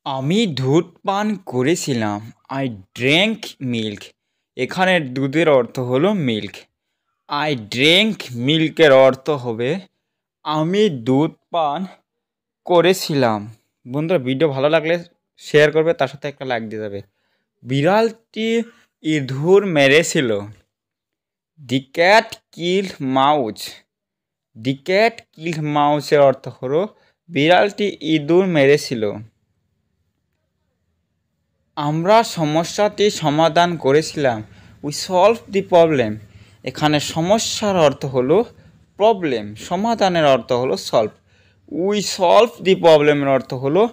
আমি দুধ পান করেছিলাম। I drank milk. এখানের দুধের অর্থ হলো মিল্ক। আই ড্রেঙ্ক মিল্কের অর্থ হবে আমি দুধ পান করেছিলাম। বন্ধুরা, ভিডিও ভালো লাগলে শেয়ার করবে, তার সাথে একটা লাইক দিয়ে যাবে। বিড়ালটি ইঁদুর মেরেছিল। The cat kill mouse. The cat kill মাউসের অর্থ হলো বিড়ালটি ইঁদুর মেরেছিল। আমরা সমস্যাটি সমাধান করেছিলাম। We solve the problem. এখানে সমস্যার অর্থ হলো প্রবলেম, সমাধানের অর্থ হলো সলভ। উই সলভ দি প্রবলেমের অর্থ হলো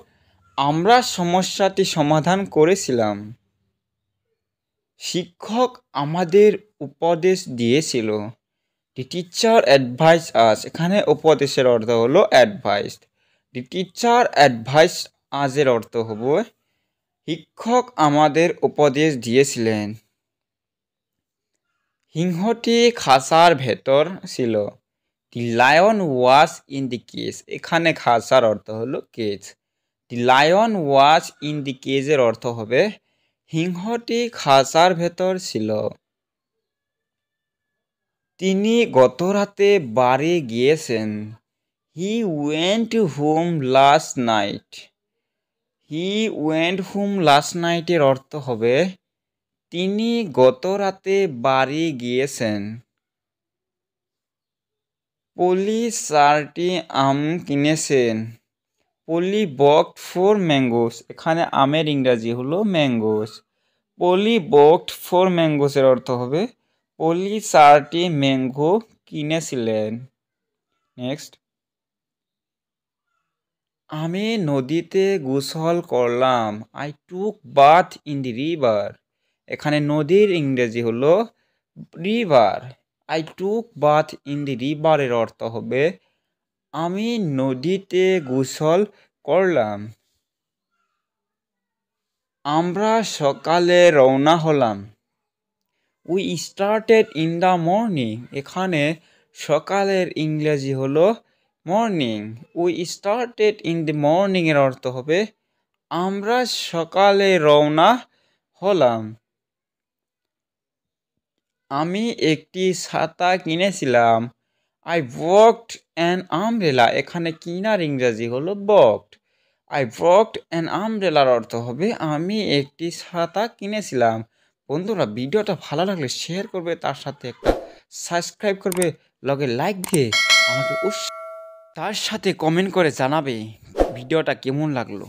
আমরা সমস্যাটি সমাধান করেছিলাম। শিক্ষক আমাদের উপদেশ দিয়েছিল। দি টিচার অ্যাডভাইস আস। এখানে উপদেশের অর্থ হলো অ্যাডভাইস। দি টিচার অ্যাডভাইস আজের অর্থ হবে শিক্ষক আমাদের উপদেশ দিয়েছিলেন। সিংহটি খাঁচার ভেতর ছিল। The lion was in the cage. এখানে খাঁচার অর্থ হলো cage. The lion was in the কেজের অর্থ হবে সিংহটি খাঁচার ভেতর ছিল। তিনি গত রাতে বাড়ি গিয়েছেন। He went home last night. He went home last নাইটের অর্থ হবে তিনি গত রাতে বাড়ি গিয়েছেন। পলি 4টি আম কিনেছেন। পলি বকড 4 ম্যাঙ্গোস। এখানে আমের ইংরাজি হলো ম্যাঙ্গোস। পলি বকড 4 ম্যাঙ্গোসের অর্থ হবে পলি 4টি ম্যাঙ্গো কিনেছিলেন। নেক্সট, আমি নদীতে গোসল করলাম। I took bath in the river. এখানে নদীর ইংরেজি হলো river. I took bath in the রিভারের অর্থ হবে আমি নদীতে গোসল করলাম। আমরা সকালে রওনা হলাম। We started in the morning. এখানে সকালের ইংরেজি হলো morning. We started in the morning এর অর্থ হবে আমরা সকালে রওনা হলাম। আমি একটি ছাতা কিনেছিলাম। I bought an umbrella. এখানে কিনার ইংরেজি হলো বকড। আই বকড অ্যান আমব্রেলার অর্থ হবে আমি একটি ছাতা কিনেছিলাম। বন্ধুরা, ভিডিওটা ভালো লাগলে শেয়ার করবে, তার সাথে একটা সাবস্ক্রাইব করবে, লগে লাইক দিয়ে আমাকে তার সাথে কমেন্ট করে জানাবে ভিডিওটা কেমন লাগলো।